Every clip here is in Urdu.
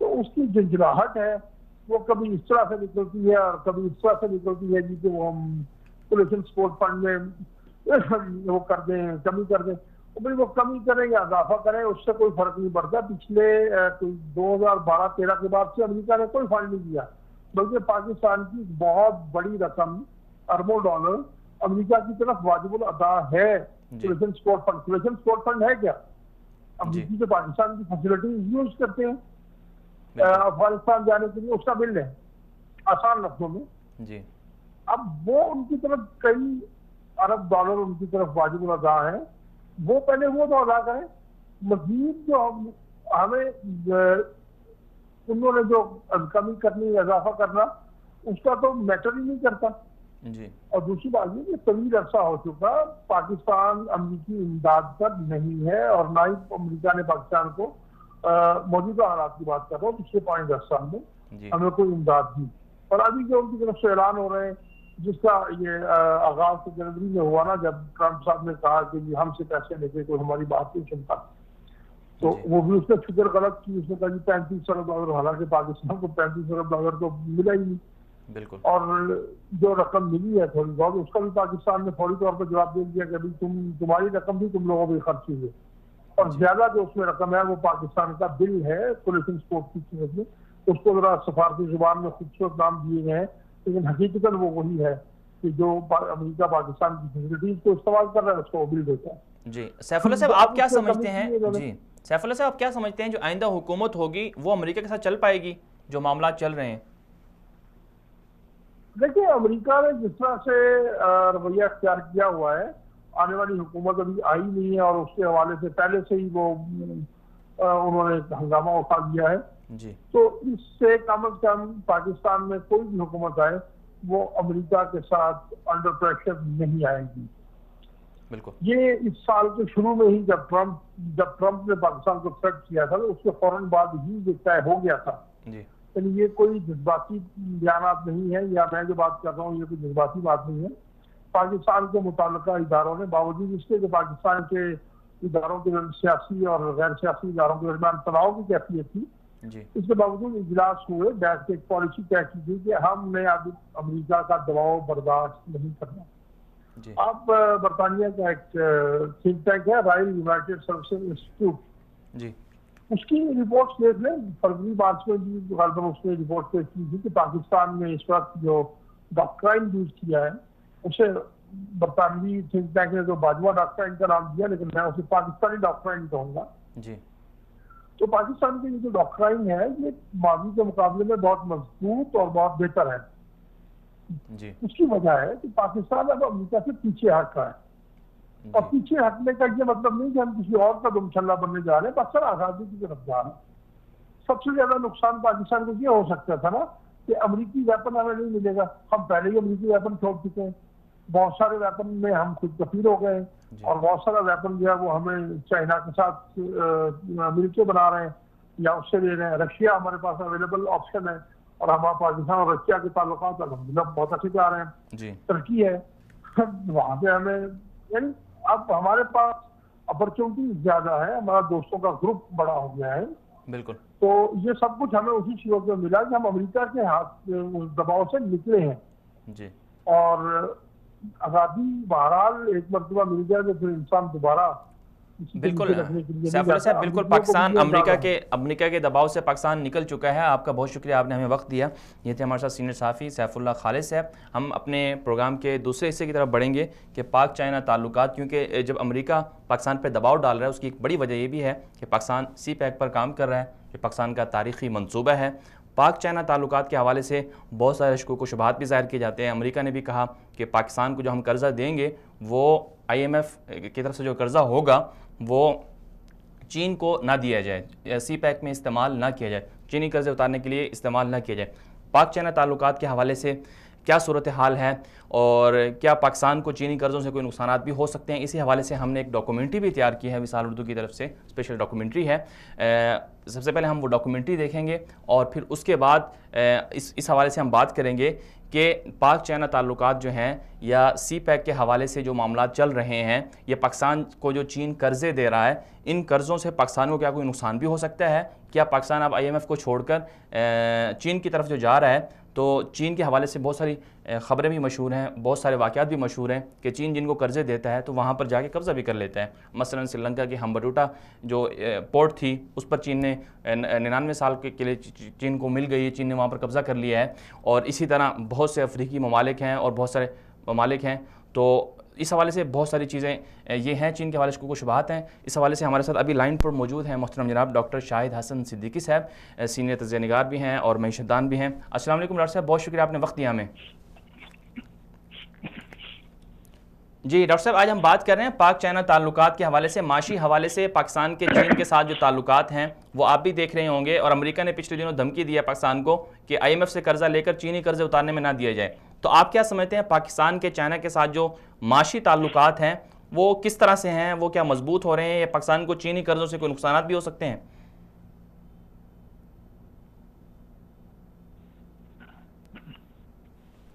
تو اس کی جھنجھلاہٹ ہے وہ کبھی اس طرح سے نکلتی ہے اور کبھی اس طرح سے نکلتی ہے کہ وہ ہم پولیشن سپورٹ فنڈ میں وہ کر دیں، کمی کر دیں. وہ کمی کریں یا اضافہ کریں اس سے کوئی فرق نہیں پڑتا. پچھلے 2012-13 کے بعد سے امریکہ نے کوئی فنڈ نہیں دیا، بلکہ پاکستان کی بہت بڑی رقم اربوں ڈالر امریکہ کی طرف واجب الادا ہے. Pollution support fund, pollution support fund ہے کیا؟ امریکی تو پاکستان کی فیسلٹیز یوز کرتے ہیں افغانستان جانے کے لیے، اس کا بل ہے آسان لفظوں میں. جی اب وہ ان کی طرف کئی ارب ڈالر ان کی طرف واجب الادا ہے، وہ پہلے وہ تو ادا کریں. مزید جو ہمیں انہوں نے جو کمی کرنی اضافہ کرنا اس کا تو میٹر ہی نہیں کرتا. جی اور دوسری بات یہ کہ طویل عرصہ ہو چکا پاکستان امریکی امداد پر نہیں ہے، اور نہ ہی امریکہ نے پاکستان کو موجودہ حالات کی بات کر رہا ہوں پچھلے 5-10 سال میں ہمیں کوئی امداد دی. اور ابھی جو ان کی طرف سے اعلان ہو رہے ہیں جس کا یہ آغاز تو جنوری میں ہوا نا، جب ٹرمپ صاحب نے کہا کہ ہم سے پیسے لے کے کوئی ہماری بات نہیں سنتا، تو وہ بھی اس نے فکر غلط کی. اس نے کہا جی 35 ارب ڈالر، حالانکہ پاکستان کو 35 ارب ڈالر تو ملا ہی نہیں. بالکل. اور جو رقم ملی ہے تھوڑی بہت اس کا بھی پاکستان نے فوری طور پر جواب دے دیا کہ ابھی تمہاری رقم بھی تم لوگوں کی خرچ ہوئی ہے، اور زیادہ جو اس میں رقم ہے وہ پاکستان کا بل ہے پولیشن سپورٹ کی قیمت میں. اس کو ذرا سفارتی زبان میں خوبصورت نام دیے گئے ہیں، لیکن حقیقتاً وہ وہی ہے کہ جو امریکہ پاکستان کی فیسلٹیز کو استعمال کر رہا ہے اس کو بل دیتا ہے. جی سیف اللہ صاحب آپ کیا سمجھتے ہیں، جی سیف اللہ صاحب آپ کیا سمجھتے ہیں جو آئندہ حکومت ہوگی وہ امریکہ کے ساتھ چل پائے گی جو معاملات چل رہے ہیں؟ دیکھیں امریکہ نے جس طرح سے رویہ اختیار کیا ہوا ہے، آنے والی حکومت ابھی آئی نہیں ہے اور اس کے حوالے سے پہلے سے ہی وہ انہوں نے ہنگامہ اٹھا دیا ہے. جی تو اس سے کم از کم پاکستان میں کوئی بھی حکومت آئے وہ امریکہ کے ساتھ انڈر پریشر نہیں آئے گی. بالکل. یہ اس سال کے شروع میں ہی جب ٹرمپ نے پاکستان کو تھریٹ کیا تھا اس کے فوراً بعد ہی یہ طے ہو گیا تھا. جی یعنی یہ کوئی جذباتی بیانات نہیں ہے، یا میں جو بات کر رہا ہوں یہ کوئی جذباتی بات نہیں ہے. پاکستان کے متعلقہ اداروں نے باوجود اس کے کہ پاکستان کے اداروں کے سیاسی اور غیر سیاسی اداروں کے درمیان تناؤ کی کیفیت تھی، اس کے باوجود اجلاس ہوئے، بیٹھ کے ایک پالیسی طے کی تھی کہ ہم نے اب امریکہ کا دباؤ برداشت نہیں کرنا. اب برطانیہ کا ایک تھنک ٹینک ہے رائل یونائٹڈ سروسز انسٹیٹیوٹ، اس کی رپورٹس دیکھ لیں. فروری مارچ میں بھی غالباً اس نے رپورٹ پیش کی تھی کہ پاکستان میں اس وقت جو ڈاکٹرائن یوز کیا ہے اسے برطانوی تھنک ٹینک نے جو باجوہ ڈاکٹرائن کا نام دیا، لیکن میں اسے پاکستانی ڈاکٹرائن کہوں گا. جی تو پاکستان کی جو ڈاکٹرائن ہے یہ ماضی کے مقابلے میں بہت مضبوط اور بہت بہتر ہے. جی اس کی وجہ ہے کہ پاکستان اب امریکہ سے پیچھے ہٹ رہا ہے. اور پیچھے ہٹنے کا یہ مطلب نہیں کہ ہم کسی اور کا دم چھلا بننے جا رہے ہیں، اکثر آزادی کی طرف جا رہے ہیں. سب سے زیادہ نقصان پاکستان کو یہ ہو سکتا تھا نا کہ امریکی ویپن ہمیں نہیں ملے گا. ہم پہلے ہی امریکی ویپن چھوڑ چکے ہیں، بہت سارے ویپن میں ہم خود کفیل ہو گئے ہیں، اور بہت سارا ویپن جو ہے وہ ہمیں چائنا کے ساتھ مل کے بنا رہے ہیں یا اس سے لے رہے ہیں. رشیا ہمارے پاس اویلیبل آپشن ہے، اور ہمارا پاکستان اور رشیا کے تعلقات الحمدللہ بہت اچھے جا رہے ہیں. ترقی ہے وہاں پہ ہمیں، یعنی اب ہمارے پاس اپرچونٹی زیادہ ہے، ہمارا دوستوں کا گروپ بڑا ہو گیا ہے. بالکل. تو یہ سب کچھ ہمیں اسی صورت میں ملا کہ ہم امریکہ کے ہاتھ دباؤ سے نکلے ہیں. جی اور آزادی بہرحال ایک مرتبہ مل جائے تو پھر انسان دوبارہ بالکل سیف اللہ صاحب بالکل پاکستان امریکہ کے دباؤ سے پاکستان نکل چکا ہے. آپ کا بہت شکریہ، آپ نے ہمیں وقت دیا. یہ تھے ہمارے ساتھ سینئر صحافی سیف اللہ خالد صاحب. ہم اپنے پروگرام کے دوسرے حصے کی طرف بڑھیں گے کہ پاک چائنا تعلقات، کیونکہ جب امریکہ پاکستان پہ دباؤ ڈال رہا ہے اس کی ایک بڑی وجہ یہ بھی ہے کہ پاکستان سی پیک پر کام کر رہا ہے جو پاکستان کا تاریخی منصوبہ ہے. پاک چائنا تعلقات کے حوالے سے بہت سارے شکوک و شبہات بھی ظاہر کیے جاتے ہیں. امریکہ نے بھی کہا کہ پاکستان کو جو ہم قرضہ دیں گے وہ IMF کی طرف سے جو قرضہ ہوگا وہ چین کو نہ دیا جائے، سی پیک میں استعمال نہ کیا جائے، چینی قرضے اتارنے کے لیے استعمال نہ کیا جائے. پاک چائنا تعلقات کے حوالے سے کیا صورتحال ہے اور کیا پاکستان کو چینی قرضوں سے کوئی نقصانات بھی ہو سکتے ہیں، اسی حوالے سے ہم نے ایک ڈاکومنٹری بھی تیار کی ہے وصال اردو کی طرف سے، اسپیشل ڈاکومنٹری ہے۔ سب سے پہلے ہم وہ ڈاکومنٹری دیکھیں گے اور پھر اس کے بعد اس حوالے سے ہم بات کریں گے کہ پاک چائنا تعلقات جو ہیں یا سی پیک کے حوالے سے جو معاملات چل رہے ہیں، یہ پاکستان کو جو چین قرضے دے رہا ہے، ان قرضوں سے پاکستان کو کیا کوئی نقصان بھی ہو سکتا ہے؟ کیا پاکستان اب IMF کو چھوڑ کر چین کی طرف جو جا رہا ہے، تو چین کے حوالے سے بہت ساری خبریں بھی مشہور ہیں، بہت سارے واقعات بھی مشہور ہیں کہ چین جن کو قرضے دیتا ہے تو وہاں پر جا کے قبضہ بھی کر لیتا ہے۔ مثلا سری لنکا کی ہمبٹوٹا جو پورٹ تھی اس پر چین نے 99 سال کے لیے چین کو مل گئی ہے، چین نے وہاں پر قبضہ کر لیا ہے، اور اسی طرح بہت سے افریقی ممالک ہیں اور بہت سارے ممالک ہیں۔ تو اس حوالے سے بہت ساری چیزیں یہ ہیں، چین کے حوالے سے کچھ بات ہیں۔ اس حوالے سے ہمارے ساتھ ابھی لائن پر موجود ہیں محترم جناب ڈاکٹر شاہد حسن صدیقی صاحب، سینئر تجزیہ نگار بھی ہیں اور معیشت دان بھی ہیں۔ السلام علیکم ڈاکٹر صاحب، بہت شکریہ آپ نے وقت دیا ہمیں۔ جی ڈاکٹر صاحب، آج ہم بات کر رہے ہیں پاک چائنا تعلقات کے حوالے سے، معاشی حوالے سے پاکستان کے چین کے ساتھ جو تعلقات ہیں وہ آپ بھی دیکھ رہے ہوں گے، اور امریکہ نے پچھلے دنوں دھمکی دی ہے پاکستان کو کہ IMF سے قرضہ لے کر چینی قرضے اتارنے میں نہ دیا جائے۔ تو آپ کیا سمجھتے ہیں پاکستان کے چائنا کے ساتھ جو معاشی تعلقات ہیں وہ کس طرح سے ہیں، وہ کیا مضبوط ہو رہے ہیں، یا پاکستان کو چینی قرضوں سے کوئی نقصانات بھی ہو سکتے ہیں؟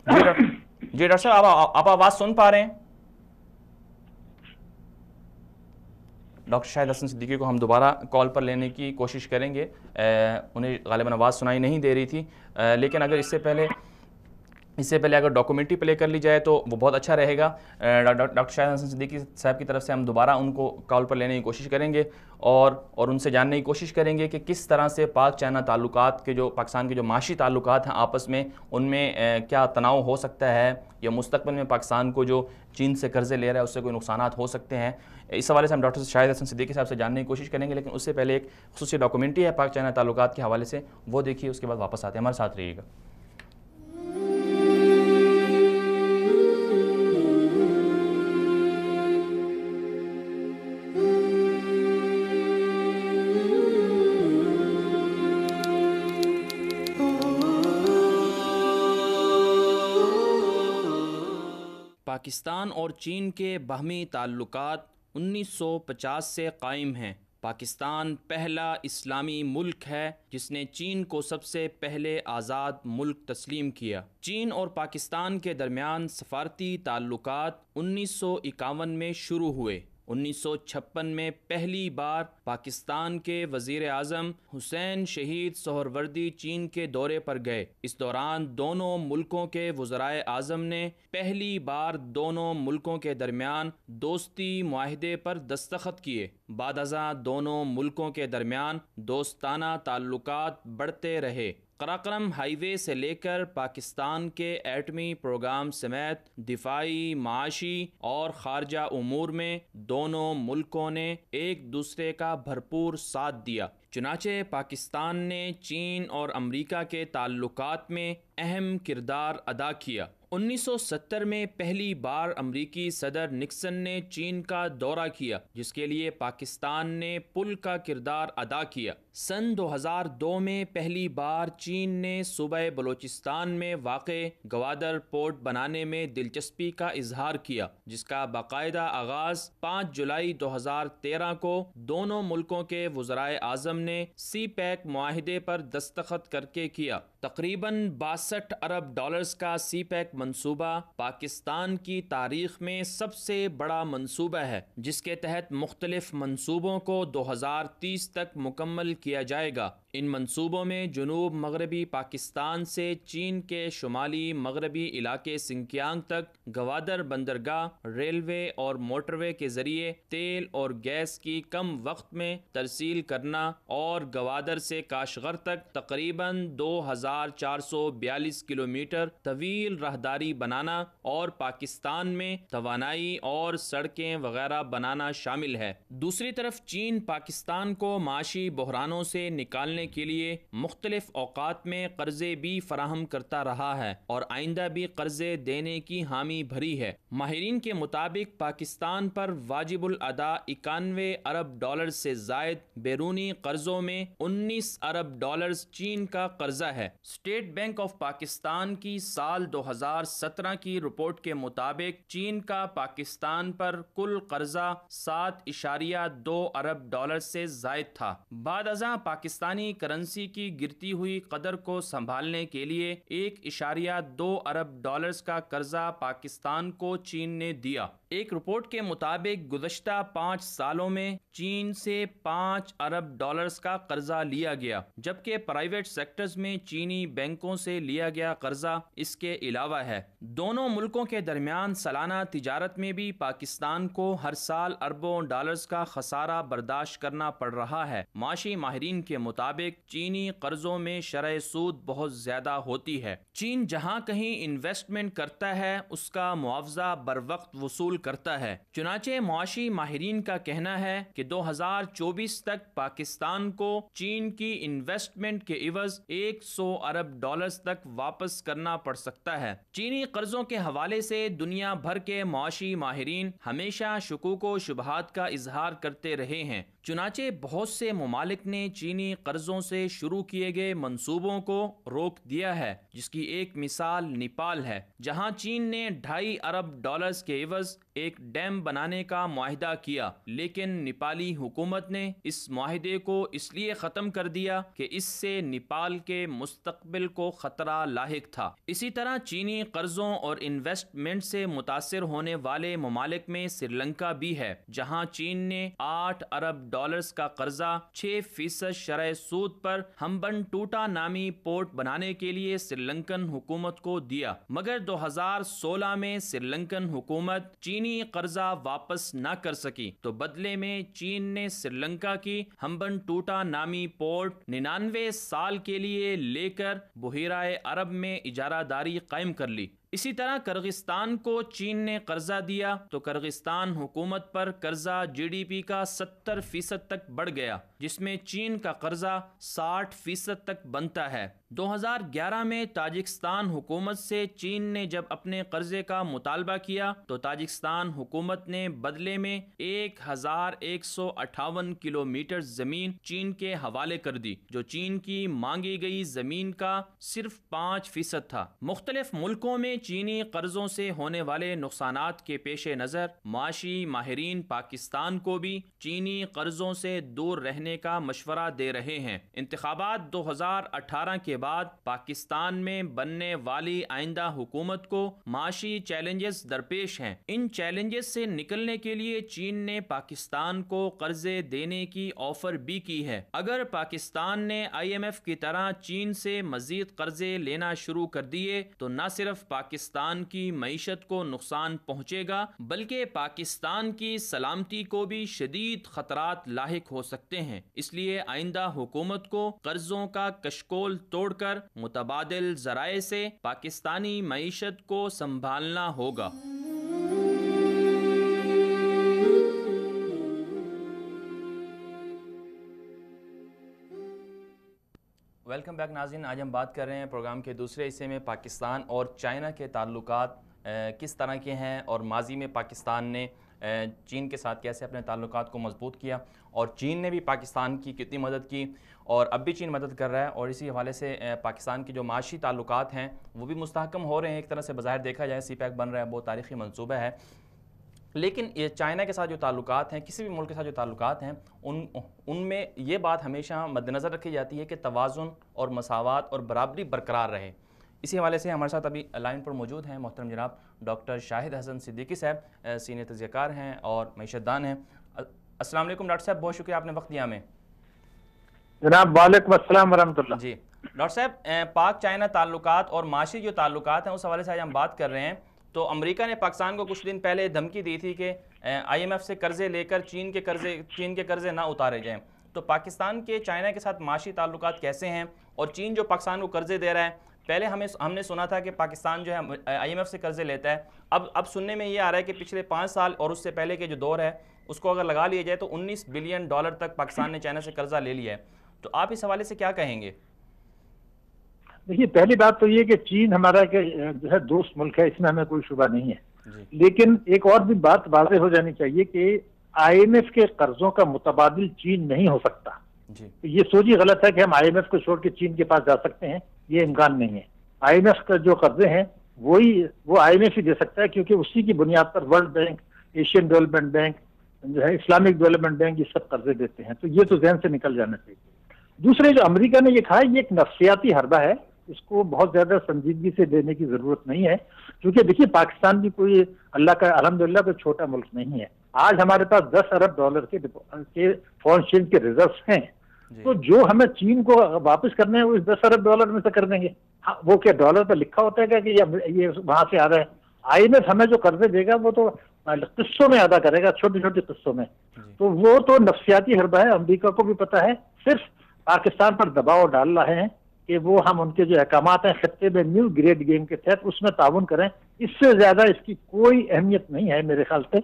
جی ڈاکٹر صاحب، آپ آواز سن پا رہے ہیں؟ ڈاکٹر شاہد حسن صدیقی کو ہم دوبارہ کال پر لینے کی کوشش کریں گے، انہیں غالباً آواز سنائی نہیں دے رہی تھی، لیکن اگر اس سے پہلے اگر ڈاکومنٹری پلے کر لی جائے تو وہ بہت اچھا رہے گا۔ ڈاکٹر شاہد حسن صدیقی صاحب کی طرف سے ہم دوبارہ ان کو کال پر لینے کی کوشش کریں گے اور ان سے جاننے کی کوشش کریں گے کہ کس طرح سے پاک چائنا تعلقات کے جو پاکستان کے جو معاشی تعلقات ہیں آپس میں، ان میں کیا تناؤ ہو سکتا ہے، یا مستقبل میں پاکستان کو جو چین سے قرضے لے رہا ہے اس سے کوئی نقصانات ہو سکتے ہیں۔ اس حوالے سے ہم ڈاکٹر شاہد حسن صدیقی صاحب سے جاننے کی کوشش کریں گے، لیکن اس سے پہلے ایک خصوصی ڈاکومنٹری ہے پاک چائنا تعلقات کے حوالے سے، وہ دیکھیے، اس کے بعد واپس آتے ہیں، ہمارے ساتھ رہیے گا۔ پاکستان اور چین کے باہمی تعلقات 1950 سے قائم ہیں۔ پاکستان پہلا اسلامی ملک ہے جس نے چین کو سب سے پہلے آزاد ملک تسلیم کیا۔ چین اور پاکستان کے درمیان سفارتی تعلقات 1951 میں شروع ہوئے۔ 1956 میں پہلی بار پاکستان کے وزیر اعظم حسین شہید سہروردی چین کے دورے پر گئے۔ اس دوران دونوں ملکوں کے وزرائے اعظم نے پہلی بار دونوں ملکوں کے درمیان دوستی معاہدے پر دستخط کیے۔ بعد ازاں دونوں ملکوں کے درمیان دوستانہ تعلقات بڑھتے رہے۔ قراقرم ہائی وے سے لے کر پاکستان کے ایٹمی پروگرام سمیت دفاعی، معاشی اور خارجہ امور میں دونوں ملکوں نے ایک دوسرے کا بھرپور ساتھ دیا۔ چنانچہ پاکستان نے چین اور امریکہ کے تعلقات میں اہم کردار ادا کیا۔ 1970 میں پہلی بار امریکی صدر نکسن نے چین کا دورہ کیا، جس کے لیے پاکستان نے پل کا کردار ادا کیا۔ سن 2002 میں پہلی بار چین نے صوبہ بلوچستان میں واقع گوادر پورٹ بنانے میں دلچسپی کا اظہار کیا، جس کا باقاعدہ آغاز 5 جولائی 2013 کو دونوں ملکوں کے وزرائے اعظم نے سی پیک معاہدے پر دستخط کر کے کیا۔ تقریباً 62 ارب ڈالرز کا سی پیک منصوبہ پاکستان کی تاریخ میں سب سے بڑا منصوبہ ہے، جس کے تحت مختلف منصوبوں کو 2030 تک مکمل کیا جائے گا۔ ان منصوبوں میں جنوب مغربی پاکستان سے چین کے شمالی مغربی علاقے سنکیانگ تک گوادر بندرگاہ، ریلوے اور موٹر وے کے ذریعے تیل اور گیس کی کم وقت میں ترسیل کرنا، اور گوادر سے کاشغر تک تقریباً 2442 کلومیٹر طویل راہداری بنانا اور پاکستان میں توانائی اور سڑکیں وغیرہ بنانا شامل ہے۔ دوسری طرف چین پاکستان کو معاشی بحرانوں سے نکالنے کرنے کے لیے مختلف اوقات میں قرضے بھی فراہم کرتا رہا ہے اور آئندہ بھی قرضے دینے کی حامی بھری ہے۔ ماہرین کے مطابق پاکستان پر واجب الادا 91 ارب ڈالر سے زائد بیرونی قرضوں میں 19 ارب ڈالرز چین کا قرضہ ہے۔ اسٹیٹ بینک آف پاکستان کی سال 2017 کی رپورٹ کے مطابق چین کا پاکستان پر کل قرضہ 7.2 ارب ڈالر سے زائد تھا۔ بعد ازاں پاکستانی کرنسی کی گرتی ہوئی قدر کو سنبھالنے کے لیے 1.2 ارب ڈالرز کا قرضہ پاکستان کو چین نے دیا۔ ایک رپورٹ کے مطابق گزشتہ 5 سالوں میں چین سے 5 ارب ڈالرز کا قرضہ لیا گیا، جبکہ پرائیویٹ سیکٹرز میں چینی بینکوں سے لیا گیا قرضہ اس کے علاوہ ہے۔ دونوں ملکوں کے درمیان سالانہ تجارت میں بھی پاکستان کو ہر سال اربوں ڈالرز کا خسارہ برداشت کرنا پڑ رہا ہے۔ معاشی ماہرین کے مطابق چینی قرضوں میں شرح سود بہت زیادہ ہوتی ہے۔ چین جہاں کہیں انویسٹمنٹ کرتا ہے اس کا معاوضہ بر وقت وصول کرتا ہے۔ چنانچہ معاشی ماہرین کا کہنا ہے کہ 2024 تک پاکستان کو چین کی انویسٹمنٹ کے عوض 100 ارب ڈالرز تک واپس کرنا پڑ سکتا ہے۔ چینی قرضوں کے حوالے سے دنیا بھر کے معاشی ماہرین ہمیشہ شکوک و شبہات کا اظہار کرتے رہے ہیں۔ چنانچہ بہت سے ممالک نے چینی قرضوں سے شروع کیے گئے منصوبوں کو روک دیا ہے، جس کی ایک مثال نیپال ہے، جہاں چین نے 2.5 ارب ڈالرز کے عوض ایک ڈیم بنانے کا معاہدہ کیا، لیکن نیپالی حکومت نے اس معاہدے کو اس لیے ختم کر دیا کہ اس سے نیپال کے مستقبل کو خطرہ لاحق تھا۔ اسی طرح چینی قرضوں اور انویسٹمنٹ سے متاثر ہونے والے ممالک میں سری لنکا بھی ہے، جہاں چین نے 8 ارب ڈالرز کا قرضہ 6% شرح سود پر ہمبن ٹوٹا نامی پورٹ بنانے کے لیے سری لنکن حکومت کو دیا، مگر 2016 میں سری لنکن حکومت چینی قرضہ واپس نہ کر سکی، تو بدلے میں چین نے سری لنکا کی ہمبن ٹوٹا نامی پورٹ 99 سال کے لیے لے کر بحیرہ عرب میں اجارہ داری قائم کر لی۔ اسی طرح کرغستان کو چین نے قرضہ دیا تو کرغستان حکومت پر قرضہ GDP کا 70% تک بڑھ گیا، جس میں چین کا قرضہ 60% تک بنتا ہے۔ 2011 میں تاجکستان حکومت سے چین نے جب اپنے قرضے کا مطالبہ کیا تو تاجکستان حکومت نے بدلے میں 1158 کلومیٹر زمین چین کے حوالے کر دی، جو چین کی مانگی گئی زمین کا صرف 5% تھا۔ مختلف ملکوں میں چینی قرضوں سے ہونے والے نقصانات کے پیش نظر معاشی ماہرین پاکستان کو بھی چینی قرضوں سے دور رہنے کا مشورہ دے رہے ہیں۔ انتخابات 2018 کے بعد پاکستان میں بننے والی آئندہ حکومت کو معاشی چیلنجز درپیش ہیں۔ ان چیلنجز سے نکلنے کے لیے چین نے پاکستان کو قرضے دینے کی آفر بھی کی ہے۔ اگر پاکستان نے IMF کی طرح چین سے مزید قرضے لینا شروع کر دیے تو نہ صرف پاکستان کی معیشت کو نقصان پہنچے گا بلکہ پاکستان کی سلامتی کو بھی شدید خطرات لاحق ہو سکتے ہیں۔ اس لیے آئندہ حکومت کو قرضوں کا کشکول توڑ کر متبادل ذرائع سے پاکستانی معیشت کو سنبھالنا ہوگا۔ ویلکم بیک ناظرین، آج ہم بات کر رہے ہیں پروگرام کے دوسرے حصے میں پاکستان اور چائنا کے تعلقات کس طرح کے ہیں اور ماضی میں پاکستان نے چین کے ساتھ کیسے اپنے تعلقات کو مضبوط کیا اور چین نے بھی پاکستان کی کتنی مدد کی اور اب بھی چین مدد کر رہا ہے، اور اسی حوالے سے پاکستان کے جو معاشی تعلقات ہیں وہ بھی مستحکم ہو رہے ہیں۔ ایک طرح سے بظاہر دیکھا جائے سی پیک بن رہا ہے، بہت تاریخی منصوبہ ہے، لیکن یہ چائنا کے ساتھ جو تعلقات ہیں، کسی بھی ملک کے ساتھ جو تعلقات ہیں، ان میں یہ بات ہمیشہ مد نظر رکھی جاتی ہے کہ توازن اور مساوات اور برابری برقرار رہے۔ اسی حوالے سے ہمارے ساتھ ابھی لائن پر موجود ہیں محترم جناب ڈاکٹر شاہد حسن صدیقی صاحب، سینئر تجزیہ کار ہیں اور معیشت دان ہیں۔ السلام علیکم ڈاکٹر صاحب، بہت شکریہ آپ نے وقت دیا ہمیں۔ جناب وعلیکم السلام ورحمۃ اللہ۔ جی ڈاکٹر صاحب، پاک چائنا تعلقات اور معاشی جو تعلقات ہیں اس حوالے سے آج ہم بات کر رہے ہیں، تو امریکہ نے پاکستان کو کچھ دن پہلے دھمکی دی تھی کہ IMF سے قرضے لے کر چین کے قرضے نہ اتارے جائیں، تو پاکستان کے چائنا کے ساتھ معاشی تعلقات کیسے ہیں اور چین جو پاکستان کو قرضے دے رہا ہے؟ پہلے ہم نے سنا تھا کہ پاکستان جو ہے IMF سے قرضے لیتا ہے، اب سننے میں یہ آ رہا ہے کہ پچھلے 5 سال اور اس سے پہلے کے جو دور ہے اس کو اگر لگا لیا جائے تو $19 بلین تک پاکستان نے چائنا سے قرضہ لے لیا ہے۔ تو آپ اس حوالے سے کیا کہیں گے؟ دیکھیے، پہلی بات تو یہ کہ چین ہمارا جو ہے دوست ملک ہے، اس میں ہمیں کوئی شبہ نہیں ہے، لیکن ایک اور بھی بات واضح ہو جانی چاہیے کہ آئی ایم ایف کے قرضوں کا متبادل چین نہیں ہو سکتا۔ یہ سوچ ہی غلط ہے کہ ہم آئی ایم ایف کو چھوڑ کے چین کے پاس جا سکتے ہیں، یہ امکان نہیں ہے۔ آئی ایم ایف کا جو قرضے ہیں وہ آئی ایم ایف ہی دے سکتا ہے، کیونکہ اسی کی بنیاد پر world bank, Asian development bank جو ہے، اسلامک ڈیولپمنٹ بینک، یہ سب قرضے دیتے ہیں۔ تو یہ تو ذہن سے نکل جانا چاہیے۔ دوسرے، جو امریکہ نے یہ کہا ہے، یہ ایک نفسیاتی حربہ ہے، اس کو بہت زیادہ سنجیدگی سے لینے کی ضرورت نہیں ہے، کیونکہ دیکھیے پاکستان بھی کوئی اللہ کا الحمدللہ کوئی چھوٹا ملک نہیں ہے۔ آج ہمارے پاس $10 ارب کے فورن ایکسچینج کے ریزروز ہیں، تو جو ہمیں چین کو واپس کرنے ہیں وہ اس $10 ارب میں سے کر دیں گے۔ وہ کیا ڈالر پہ لکھا ہوتا ہے کہ یہ وہاں سے آ رہا ہے؟ آئی ایم ایف ہمیں جو قرضے دے گا وہ تو قسطوں میں ادا کرے گا، چھوٹی چھوٹی قسطوں میں۔ تو وہ تو نفسیاتی حربہ ہے، امریکہ کو بھی پتہ ہے، صرف پاکستان پر دباؤ ڈال رہے ہیں کہ وہ ہم ان کے جو احکامات ہیں خطے میں نیو گریڈ گیم کے تحت اس میں تعاون کریں۔ اس سے زیادہ اس کی کوئی اہمیت نہیں ہے میرے خیال سے۔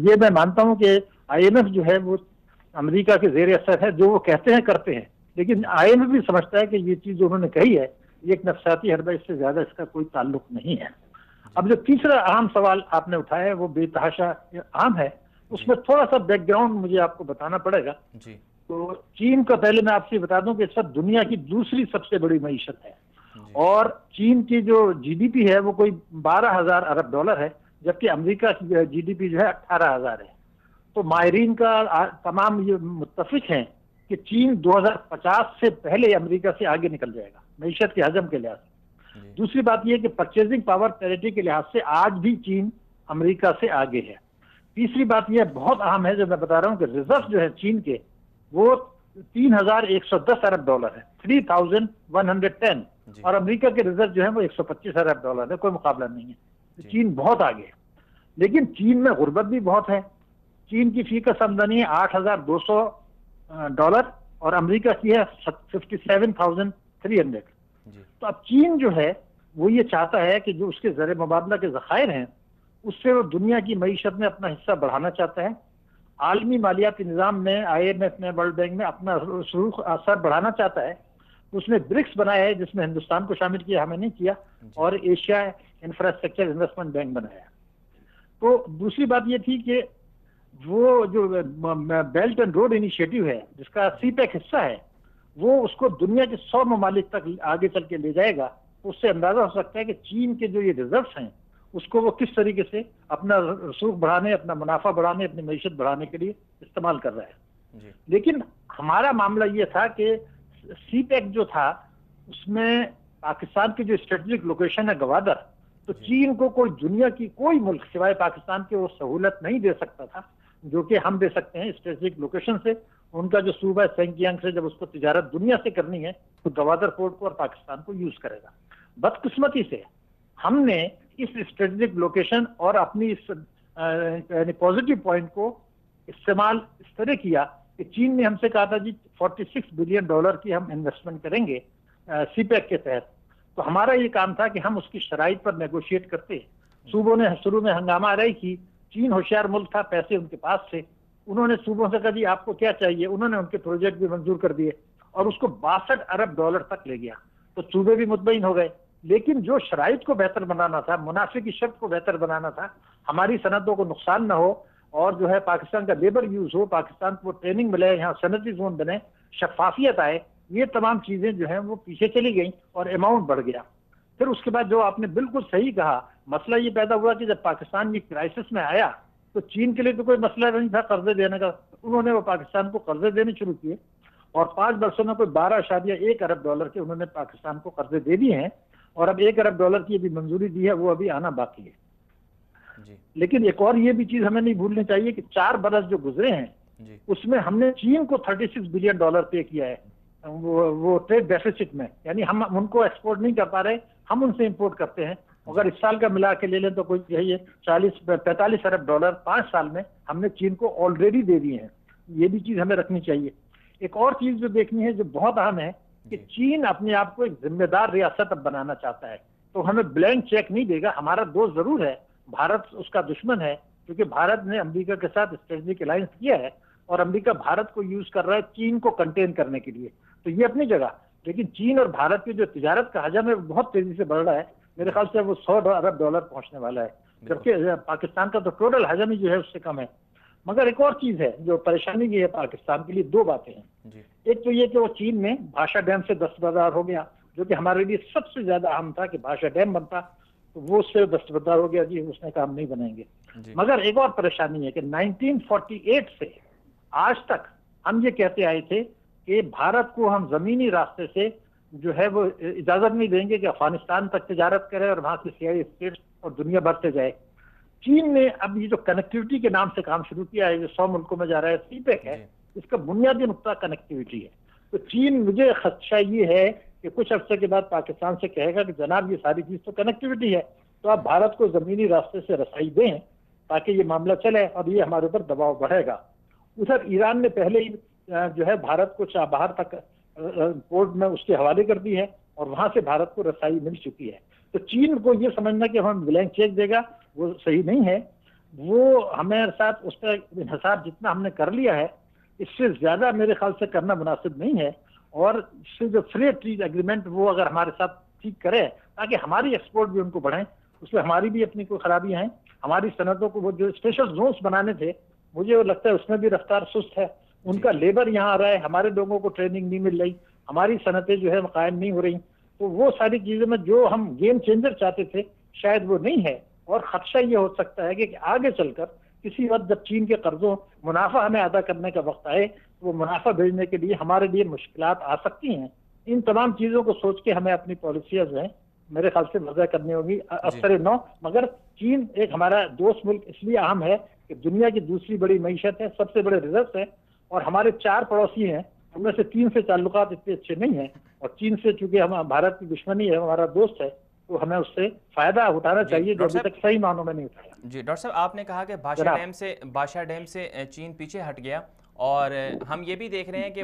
یہ میں مانتا ہوں کہ آئی ایم ایف جو ہے وہ امریکہ کے زیر اثر ہے، جو وہ کہتے ہیں کرتے ہیں، لیکن آئی ایم ایف بھی سمجھتا ہے کہ یہ چیز جو انہوں نے کہی ہے یہ ایک نفسیاتی حربہ، اس سے زیادہ اس کا کوئی تعلق نہیں ہے۔ اب جو تیسرا اہم سوال آپ نے اٹھایا ہے وہ بے تحاشا اہم ہے، اس میں تھوڑا سا بیک گراؤنڈ مجھے آپ کو بتانا پڑے گا۔ تو چین کا پہلے میں آپ سے بتا دوں کہ اس وقت دنیا کی دوسری سب سے بڑی معیشت ہے، اور چین کی جو جی ڈی پی ہے وہ کوئی $12,000 ارب ہے، جبکہ امریکہ کی جی ڈی پی جو ہے 18,000 ہے۔ تو ماہرین کا تمام یہ متفق ہیں کہ چین 2050 سے پہلے امریکہ سے آگے نکل جائے گا معیشت کے حجم کے لحاظ سے۔ دوسری بات یہ کہ پرچیزنگ پاور پیریٹی کے لحاظ سے آج بھی چین امریکہ سے آگے ہے۔ تیسری بات یہ بہت اہم ہے جو میں بتا رہا ہوں کہ ریزرو جو ہے چین کے وہ $3,110 ارب ہے، 3,110، اور امریکہ کے ریزرو جو ہے وہ $125 ارب ہے، کوئی مقابلہ نہیں ہے۔ چین بہت آگے ہے، لیکن چین میں غربت بھی بہت ہے۔ چین کی فی کس آمدنی ہے $8,200 اور امریکہ کی ہے 57,300۔ تو اب چین جو ہے وہ یہ چاہتا ہے کہ جو اس کے زر مبادلہ کے ذخائر ہیں اس سے وہ دنیا کی معیشت میں اپنا حصہ بڑھانا چاہتا ہے، عالمی مالیاتی نظام میں، آئی ایم ایف میں، ورلڈ بینک میں اپنا رسوخ اثر بڑھانا چاہتا ہے۔ اس نے برکس بنایا ہے جس میں ہندوستان کو شامل کیا، ہمیں نہیں کیا، اور ایشیا انفراسٹرکچر انویسٹمنٹ بینک بنایا۔ تو دوسری بات یہ تھی کہ وہ جو بیلٹ اینڈ روڈ انیشیٹو ہے جس کا سی پیک حصہ ہے، وہ اس کو دنیا کے 100 ممالک تک آگے چل کے لے جائے گا۔ اس سے اندازہ ہو سکتا ہے کہ چین کے جو یہ ریزروز ہیں اس کو وہ کس طریقے سے اپنا رسوخ بڑھانے، اپنا منافع بڑھانے، اپنی معیشت بڑھانے کے لیے استعمال کر رہا ہے۔ لیکن ہمارا معاملہ یہ تھا کہ سی پیک جو تھا اس میں پاکستان کی جو اسٹریٹجک لوکیشن ہے گوادر، تو چین کو کوئی دنیا کی کوئی ملک سوائے پاکستان کے وہ سہولت نہیں دے سکتا تھا جو کہ ہم دے سکتے ہیں اسٹریٹجک لوکیشن سے۔ ان کا جو صوبہ ہے سینکیانگ سے، جب اس کو تجارت دنیا سے کرنی ہے تو گوادر پورٹ کو اور پاکستان کو یوز کرے گا۔ بدقسمتی سے ہم نے اس اسٹریٹجک لوکیشن اور اپنی اس یعنی پازیٹیو پوائنٹ کو استعمال اس طرح کیا کہ چین نے ہم سے کہا تھا جی $46 بلین کی ہم انویسٹمنٹ کریں گے سی پیک کے تحت۔ تو ہمارا یہ کام تھا کہ ہم اس کی شرائط پر نیگوشیٹ کرتے۔ صوبوں نے شروع میں ہنگامہ آرائی کی، چین ہوشیار ملک تھا، پیسے ان کے پاس تھے، انہوں نے صوبوں سے کہا جی آپ کو کیا چاہیے، انہوں نے ان کے پروجیکٹ بھی منظور کر دیے اور اس کو $62 ارب تک لے گیا۔ تو صوبے بھی مطمئن ہو گئے، لیکن جو شرائط کو بہتر بنانا تھا، منافع کی شرط کو بہتر بنانا تھا، ہماری صنعتوں کو نقصان نہ ہو اور جو ہے پاکستان کا لیبر یوز ہو، پاکستان کو ٹریننگ ملے، یہاں صنعتی زون بنے، شفافیت آئے، یہ تمام چیزیں جو ہیں وہ پیچھے چلی گئیں اور اماؤنٹ بڑھ گیا۔ پھر اس کے بعد جو آپ نے بالکل صحیح کہا، مسئلہ یہ پیدا ہوا کہ جب پاکستان یہ کرائسس میں آیا تو چین کے لیے تو کوئی مسئلہ نہیں تھا قرضے دینے کا، انہوں نے وہ پاکستان کو قرضے دینے شروع کیے اور 5 برسوں میں کوئی $12.1 ارب کے انہوں نے پاکستان کو قرضے دے دیے ہیں، اور اب $1 ارب کی بھی منظوری دی ہے، وہ ابھی آنا باقی ہے۔ لیکن ایک اور یہ بھی چیز ہمیں نہیں بھولنی چاہیے کہ 4 برس جو گزرے ہیں اس میں ہم نے چین کو $36 بلین پے کیا ہے وہ ٹریڈ ڈیفیسٹ میں، یعنی ہم ان کو ایکسپورٹ نہیں کر پا رہے، ہم ان سے امپورٹ کرتے ہیں۔ اگر اس سال کا ملا کے لے لیں تو کوئی یہی 45 ارب $5 سال میں ہم نے چین کو آلریڈی دے دیے ہیں۔ یہ بھی چیز ہمیں رکھنی چاہیے۔ ایک اور چیز جو دیکھنی ہے جو بہت اہم ہے کہ چین اپنے آپ کو ایک ذمہ دار ریاست اب بنانا چاہتا ہے، تو ہمیں بلینک چیک نہیں دے گا۔ ہمارا دوست ضرور ہے، بھارت اس کا دشمن ہے، کیونکہ بھارت نے امریکہ کے ساتھ اسٹریٹجک الائنس کیا ہے، اور امریکہ بھارت کو یوز کر رہا ہے چین کو کنٹین کرنے کے لیے. تو یہ اپنی جگہ، لیکن چین اور بھارت کی جو تجارت کا حجم ہے بہت تیزی سے بڑھ رہا ہے. میرے خیال سے وہ $100 ارب پہنچنے والا ہے، جبکہ پاکستان کا تو ٹوٹل حجم ہی جو ہے اس سے کم ہے. مگر ایک اور چیز ہے جو پریشانی کی ہے پاکستان کے لیے، دو باتیں ہیں. ایک تو یہ کہ وہ چین میں بھاشا ڈیم سے دستبردار ہو گیا، جو کہ ہمارے لیے سب سے زیادہ اہم تھا کہ بھاشا ڈیم بنتا، تو وہ اس سے دستبردار ہو گیا، جی اس نے کام نہیں بنائیں گے. مگر ایک اور پریشانی ہے کہ 1948 سے آج تک ہم یہ کہتے آئے تھے کہ بھارت کو ہم زمینی راستے سے جو ہے وہ اجازت نہیں دیں گے کہ افغانستان تک تجارت کرے اور وہاں سے سیائی اسٹیٹس اور دنیا بھر سے جائے. چین نے اب یہ جو کنیکٹیوٹی کے نام سے کام شروع کیا ہے، جو 100 ملکوں میں جا رہا ہے، سی پیک ہے، اس کا بنیادی نقطہ کنیکٹیوٹی ہے. تو چین، مجھے خدشہ یہ ہے کہ کچھ عرصے کے بعد پاکستان سے کہے گا کہ جناب یہ ساری چیز تو کنیکٹیوٹی ہے، تو آپ بھارت کو زمینی راستے سے رسائی دیں تاکہ یہ معاملہ چلے، اور یہ ہمارے اوپر دباؤ بڑھے گا. ادھر ایران نے پہلے ہی جو ہے بھارت کو چابہار تک پورٹ میں اس کے حوالے کر دی ہے، اور وہاں سے بھارت کو رسائی مل چکی ہے. تو چین کو یہ سمجھنا کہ ہم بلینک چیک دے گا، وہ صحیح نہیں ہے. وہ ہمارے ساتھ اس کا انحصار جتنا ہم نے کر لیا ہے، اس سے زیادہ میرے خیال سے کرنا مناسب نہیں ہے. اور اس سے جو فری ٹریڈ ایگریمنٹ وہ اگر ہمارے ساتھ ٹھیک کرے تاکہ ہماری ایکسپورٹ بھی ان کو بڑھیں، اس میں ہماری بھی اپنی کوئی خرابیاں ہیں. ہماری صنعتوں کو وہ جو اسپیشل زونس بنانے تھے، مجھے وہ لگتا ہے اس میں بھی رفتار سست ہے. ان کا لیبر یہاں آ رہا ہے، ہمارے لوگوں کو ٹریننگ نہیں مل رہی، ہماری صنعتیں جو ہے قائم نہیں ہو رہی. تو وہ ساری چیزیں میں جو ہم گیم چینجر چاہتے تھے شاید وہ نہیں ہے. اور خدشہ یہ ہو سکتا ہے کہ آگے چل کر کسی وقت جب چین کے قرضوں منافع ہمیں ادا کرنے کا وقت آئے تو وہ منافع بھیجنے کے لیے ہمارے لیے مشکلات آ سکتی ہیں. ان تمام چیزوں کو سوچ کے ہمیں اپنی پالیسیاں جو ہیں میرے خیال سے وضع کرنی ہوگی افسر نو. مگر چین ایک ہمارا دوست ملک اس لیے اہم ہے کہ دنیا کی دوسری بڑی معیشت ہے، سب سے بڑے ریزروز ہے، اور ہمارے 4 پڑوسی ہیں، ان میں سے 3 سے تعلقات اتنے اچھے نہیں ہیں. اور چین سے چونکہ ہم بھارت کی دشمنی ہے، ہمارا دوست ہے، تو ہمیں اس سے فائدہ اٹھانا چاہیے جو ابھی تک صحیح معنوں میں نہیں اٹھایا. جی ڈاکٹر صاحب، آپ نے کہا کہ بھاشا ڈیم سے چین پیچھے ہٹ گیا، اور ہم یہ بھی دیکھ رہے ہیں کہ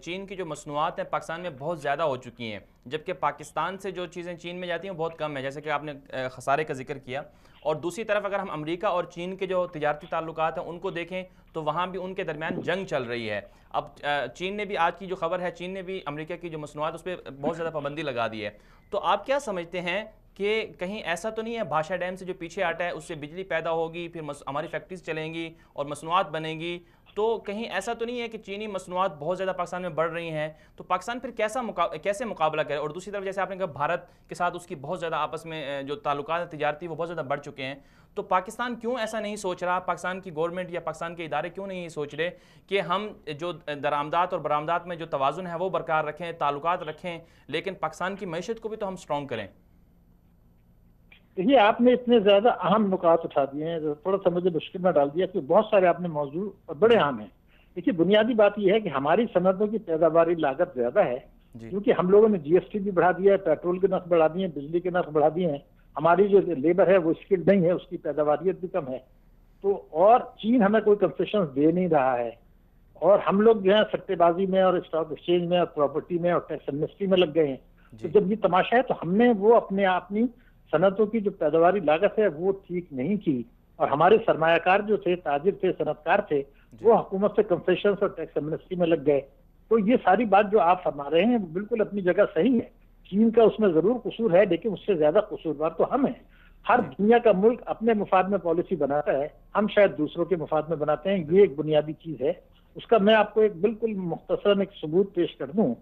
چین کی جو مصنوعات ہیں پاکستان میں بہت زیادہ ہو چکی ہیں، جبکہ پاکستان سے جو چیزیں چین میں جاتی ہیں بہت کم ہے، جیسے کہ آپ نے خسارے کا ذکر کیا. اور دوسری طرف اگر ہم امریکہ اور چین کے جو تجارتی تعلقات ہیں ان کو دیکھیں تو وہاں بھی ان کے درمیان جنگ چل رہی ہے. اب چین نے بھی، آج کی جو خبر ہے، چین نے بھی امریکہ کی جو مصنوعات اس پہ بہت زیادہ پابندی لگا دی ہے. تو آپ کیا سمجھتے ہیں کہ کہیں ایسا تو نہیں ہے بھاشا ڈیم سے جو پیچھے ہٹا ہے اس سے بجلی پیدا ہوگی، پھر ہماری فیکٹریز چلیں گی اور مصنوعات بنیں گی، تو کہیں ایسا تو نہیں ہے کہ چینی مصنوعات بہت زیادہ پاکستان میں بڑھ رہی ہیں، تو پاکستان پھر کیسے مقابلہ کرے؟ اور دوسری طرف جیسے آپ نے کہا بھارت کے ساتھ اس کی بہت زیادہ آپس میں جو تعلقات تجارتی وہ بہت زیادہ بڑھ چکے ہیں، تو پاکستان کیوں ایسا نہیں سوچ رہا، پاکستان کی گورنمنٹ یا پاکستان کے ادارے کیوں نہیں سوچ رہے کہ ہم جو درآمدات اور برآمدات میں جو توازن ہے وہ برقرار رکھیں، تعلقات رکھیں، لیکن پاکستان کی معیشت کو بھی تو ہم سٹرونگ کریں؟ دیکھیے، آپ نے اتنے زیادہ اہم نکات اٹھا دیے ہیں، تھوڑا سا مجھے مشکل میں ڈال دیا کہ بہت سارے آپ نے موضوع بڑے اہم ہیں. دیکھیے، بنیادی بات یہ ہے کہ ہماری صنعتوں کی پیداواری لاگت زیادہ ہے، کیونکہ ہم لوگوں نے GST بھی بڑھا دیا ہے، پیٹرول کے نرخ بڑھا دیے ہیں، بجلی کے نرخ بڑھا دیے ہیں. ہماری جو لیبر ہے وہ اسکلڈ نہیں ہے، اس کی پیداواریت بھی کم ہے. تو اور چین ہمیں کوئی کنسیشن دے نہیں رہا ہے، اور ہم لوگ جو ہے سٹے بازی میں اور اسٹاک ایکسچینج میں اور پراپرٹی میں اور ٹیکس ایمنسٹی میں لگ گئے ہیں. تو جب یہ تماشا ہے تو ہم نے وہ اپنی صنعتوں کی جو پیداواری لاگت ہے وہ ٹھیک نہیں کی، اور ہمارے سرمایہ کار جو تھے، تاجر تھے، صنعت کار تھے، وہ حکومت سے کنسیشنز اور ٹیکس ایمنسٹی میں لگ گئے. تو یہ ساری بات جو آپ فرما رہے ہیں بالکل اپنی جگہ صحیح ہے. چین کا اس میں ضرور قصور ہے، لیکن اس سے زیادہ قصوروار تو ہم ہیں. ہر دنیا کا ملک اپنے مفاد میں پالیسی بناتا ہے، ہم شاید دوسروں کے مفاد میں بناتے ہیں. یہ ایک بنیادی چیز ہے. اس کا میں آپ کو ایک بالکل مختصر ایک ثبوت پیش کر دوں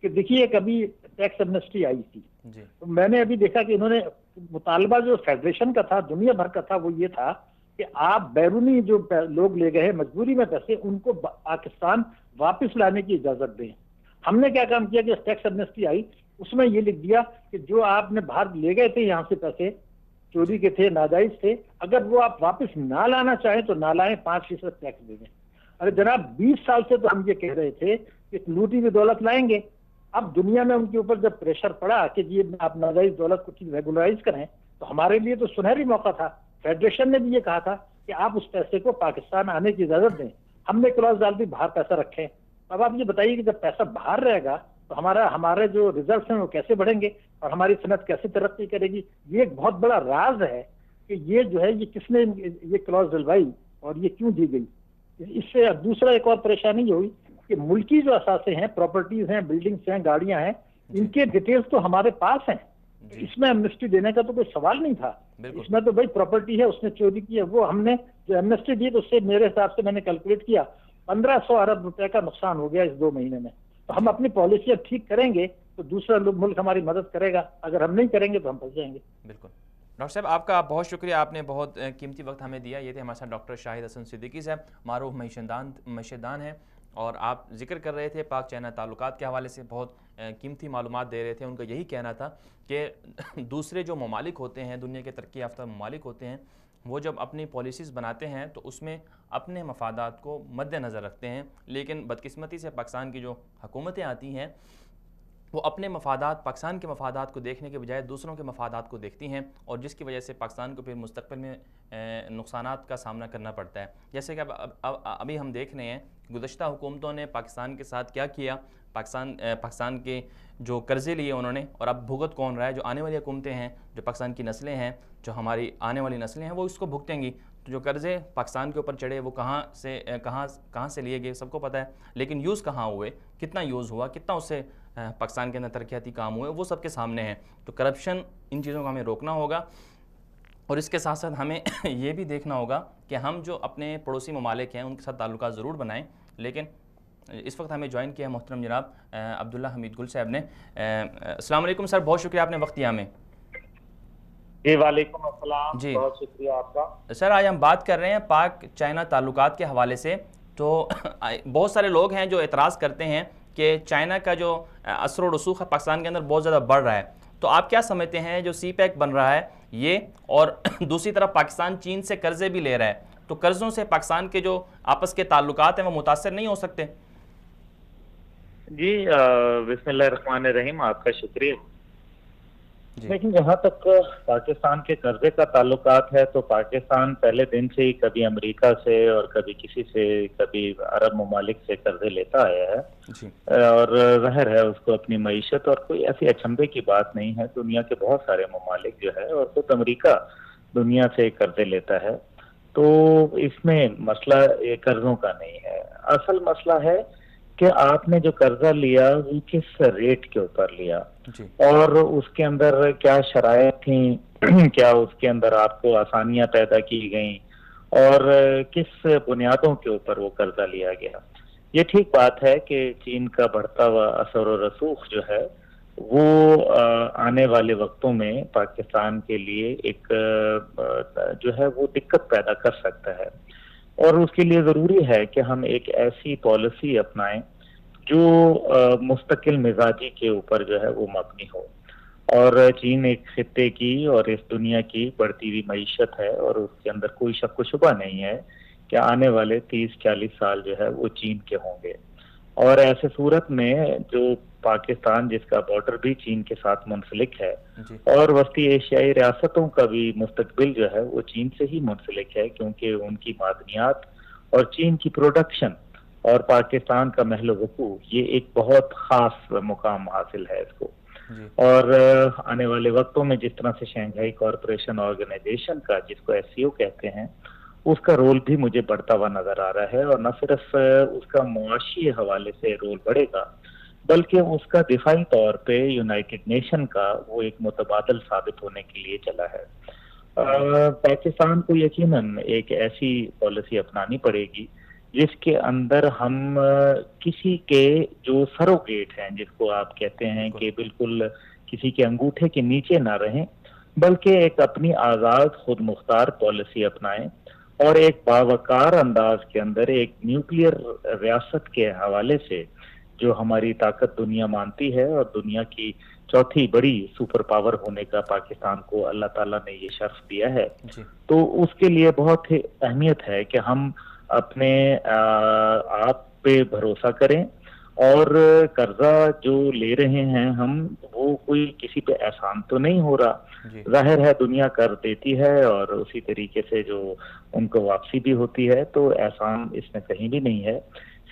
کہ دیکھیے، کبھی ٹیکس ایمنسٹی آئی تھی، تو میں نے ابھی دیکھا کہ انہوں نے مطالبہ جو فیڈریشن کا تھا، دنیا بھر کا تھا، وہ یہ تھا کہ آپ بیرونی جو لوگ لے گئے مجبوری میں پیسے، ان کو پاکستان واپس لانے کی اجازت دیں. ہم نے کیا کام کیا کہ ٹیکس ایمنسٹی آئی، اس میں یہ لکھ دیا کہ جو آپ نے باہر لے گئے تھے یہاں سے پیسے، چوری کے تھے، ناجائز تھے، اگر وہ آپ واپس نہ لانا چاہیں تو نہ لائیں، 5% ٹیکس دے دیں. ارے جناب، 20 سال سے تو ہم یہ کہہ رہے تھے کہ لوٹی ہوئی دولت لائیں گے. اب دنیا میں ان کے اوپر جب پریشر پڑا کہ یہ آپ ناجائز دولت کو ریگولرائز کریں، تو ہمارے لیے تو سنہری موقع تھا. فیڈریشن نے بھی یہ کہا تھا کہ آپ اس پیسے کو پاکستان آنے کی اجازت دیں. ہم نے کلاس ڈال دی باہر پیسہ رکھیں. اب آپ یہ بتائیے کہ جب پیسہ باہر رہے گا تو ہمارے جو ریزروز ہیں وہ کیسے بڑھیں گے اور ہماری صنعت کیسے ترقی کرے گی؟ یہ ایک بہت بڑا راز ہے کہ یہ جو ہے یہ کس نے یہ کلاس ڈلوائی اور یہ کیوں دی گئی. اس سے دوسرا ایک اور پریشانی یہ ہوئی کہ ملکی جو اثاثے ہیں، پراپرٹیز ہیں، بلڈنگز ہیں، گاڑیاں ہیں، ان کے ڈیٹیلز تو ہمارے پاس ہیں. اس میں ایمنسٹی دینے کا تو کوئی سوال نہیں تھا. اس میں تو بھائی پراپرٹی ہے، اس نے چوری کی ہے، وہ ہم نے جو ایمنسٹی دی تو اس سے میرے حساب سے میں نے کیلکولیٹ کیا 1500 ارب روپے کا نقصان ہو گیا اس 2 مہینے میں. تو ہم اپنی پالیسیاں ٹھیک کریں گے تو دوسرا ملک ہماری مدد کرے گا، اگر ہم نہیں کریں گے تو ہم پھنس جائیں گے. بالکل. ڈاکٹر صاحب آپ کا بہت شکریہ، آپ نے بہت قیمتی وقت ہمیں دیا. یہ تھے ہمارے ساتھ ڈاکٹر شاہد حسن صدیقی صاحب، معروف معیشت ہیں، اور آپ ذکر کر رہے تھے پاک چائنا تعلقات کے حوالے سے بہت قیمتی معلومات دے رہے تھے. ان کا یہی کہنا تھا کہ دوسرے جو ممالک ہوتے ہیں، دنیا کے ترقی یافتہ ممالک ہوتے ہیں، وہ جب اپنی پالیسیز بناتے ہیں تو اس میں اپنے مفادات کو مد نظر رکھتے ہیں، لیکن بدقسمتی سے پاکستان کی جو حکومتیں آتی ہیں وہ اپنے مفادات، پاکستان کے مفادات کو دیکھنے کے بجائے دوسروں کے مفادات کو دیکھتی ہیں، اور جس کی وجہ سے پاکستان کو پھر مستقبل میں نقصانات کا سامنا کرنا پڑتا ہے. جیسے کہ ابھی ہم دیکھ رہے ہیں گزشتہ حکومتوں نے پاکستان کے ساتھ کیا کیا. پاکستان کے جو قرضے لیے انہوں نے، اور اب بھگت کون رہا ہے؟ جو آنے والی حکومتیں ہیں، جو پاکستان کی نسلیں ہیں، جو ہماری آنے والی نسلیں ہیں، وہ اس کو بھگتیں گی. تو جو قرضے پاکستان کے اوپر چڑھے وہ کہاں سے لیے گئے سب کو پتہ ہے، لیکن یوز کہاں ہوئے، کتنا یوز ہوا، کتنا اس سے پاکستان کے اندر ترقیاتی کام ہوئے، وہ سب کے سامنے ہیں. تو کرپشن، ان چیزوں کو ہمیں روکنا ہوگا، اور اس کے ساتھ ساتھ ہمیں یہ بھی دیکھنا ہوگا کہ ہم جو اپنے پڑوسی ممالک ہیں ان کے ساتھ تعلقات ضرور بنائیں. لیکن اس وقت ہمیں جوائن کیا محترم جناب عبداللہ حمید گل صاحب نے. السلام علیکم سر، بہت شکریہ آپ نے وقت دیا ہمیں. جی وعلیکم السلام. جی بہت شکریہ آپ کا. سر آج ہم بات کر رہے ہیں پاک چائنا تعلقات کے حوالے سے. تو بہت سارے لوگ ہیں جو اعتراض کرتے ہیں کہ چائنا کا جو اثر و رسوخ ہے پاکستان کے اندر بہت زیادہ بڑھ رہا ہے. تو آپ کیا سمجھتے ہیں جو سی پیک بن رہا ہے یہ، اور دوسری طرف پاکستان چین سے قرضے بھی لے رہا ہے، تو قرضوں سے پاکستان کے جو آپس کے تعلقات ہیں وہ متاثر نہیں ہو سکتے؟ جی بسم اللہ الرحمن الرحیم، آپ کا شکریہ. جی. لیکن جہاں تک پاکستان کے قرضے کا تعلقات ہے تو پاکستان پہلے دن سے ہی کبھی امریکہ سے اور کبھی کسی سے، کبھی عرب ممالک سے قرضے لیتا آیا ہے. جی. اور ظاہر ہے اس کو اپنی معیشت، اور کوئی ایسی اچنبے کی بات نہیں ہے، دنیا کے بہت سارے ممالک جو ہے، اور خود امریکہ دنیا سے قرضے لیتا ہے. تو اس میں مسئلہ قرضوں کا نہیں ہے. اصل مسئلہ ہے کہ آپ نے جو قرضہ لیا وہ کس ریٹ کے اوپر لیا، جی. اور اس کے اندر کیا شرائط تھیں، کیا اس کے اندر آپ کو آسانیاں پیدا کی گئیں، اور کس بنیادوں کے اوپر وہ قرضہ لیا گیا. یہ ٹھیک بات ہے کہ چین کا بڑھتا ہوا اثر و رسوخ جو ہے وہ آنے والے وقتوں میں پاکستان کے لیے ایک جو ہے وہ دقت پیدا کر سکتا ہے، اور اس کے لیے ضروری ہے کہ ہم ایک ایسی پالیسی اپنائیں جو مستقل مزاجی کے اوپر جو ہے وہ مبنی ہو. اور چین ایک خطے کی اور اس دنیا کی بڑھتی ہوئی معیشت ہے، اور اس کے اندر کوئی شک و شبہ نہیں ہے کہ آنے والے 30-40 سال جو ہے وہ چین کے ہوں گے. اور ایسے صورت میں جو پاکستان جس کا بارڈر بھی چین کے ساتھ منسلک ہے، جی. اور وسطی ایشیائی ریاستوں کا بھی مستقبل جو ہے وہ چین سے ہی منسلک ہے، کیونکہ ان کی معدنیات اور چین کی پروڈکشن اور پاکستان کا محل وقوع یہ ایک بہت خاص مقام حاصل ہے اس کو. جی. اور آنے والے وقتوں میں جس طرح سے شنگھائی کارپوریشن آرگنائزیشن کا، جس کو SCO کہتے ہیں، اس کا رول بھی مجھے بڑھتا ہوا نظر آ رہا ہے. اور نہ صرف اس کا معاشی حوالے سے رول بڑھے گا، بلکہ اس کا دفاعی طور پہ یونائٹڈ نیشن کا وہ ایک متبادل ثابت ہونے کے لیے چلا ہے. پاکستان کو یقیناً ایک ایسی پالیسی اپنانی پڑے گی جس کے اندر ہم کسی کے جو سروگیٹ ہیں، جس کو آپ کہتے ہیں کہ بالکل کسی کے انگوٹھے کے نیچے نہ رہیں، بلکہ ایک اپنی آزاد خود مختار پالیسی اپنائیں، اور ایک باوقار انداز کے اندر ایک نیوکلیئر ریاست کے حوالے سے جو ہماری طاقت دنیا مانتی ہے، اور دنیا کی چوتھی بڑی سپر پاور ہونے کا پاکستان کو اللہ تعالیٰ نے یہ شرف دیا ہے. جی. تو اس کے لیے بہت اہمیت ہے کہ ہم اپنے آپ پہ بھروسہ کریں، اور قرضہ جو لے رہے ہیں ہم، وہ کوئی کسی پہ احسان تو نہیں ہو رہا. جی. ظاہر ہے دنیا کر دیتی ہے اور اسی طریقے سے جو ان کو واپسی بھی ہوتی ہے، تو احسان اس میں کہیں بھی نہیں ہے.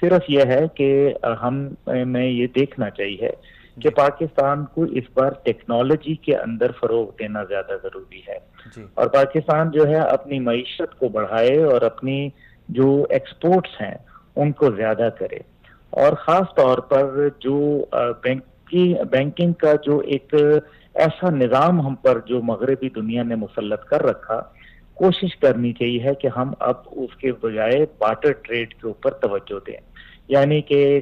صرف یہ ہے کہ ہمیں یہ دیکھنا چاہیے کہ پاکستان کو اس بار ٹیکنالوجی کے اندر فروغ دینا زیادہ ضروری ہے. جی. اور پاکستان جو ہے اپنی معیشت کو بڑھائے اور اپنی جو ایکسپورٹس ہیں ان کو زیادہ کرے، اور خاص طور پر جو بینکنگ کا جو ایک ایسا نظام ہم پر جو مغربی دنیا نے مسلط کر رکھا، کوشش کرنی چاہیے ہے کہ ہم اب اس کے بجائے بارٹر ٹریڈ کے اوپر توجہ دیں، یعنی کہ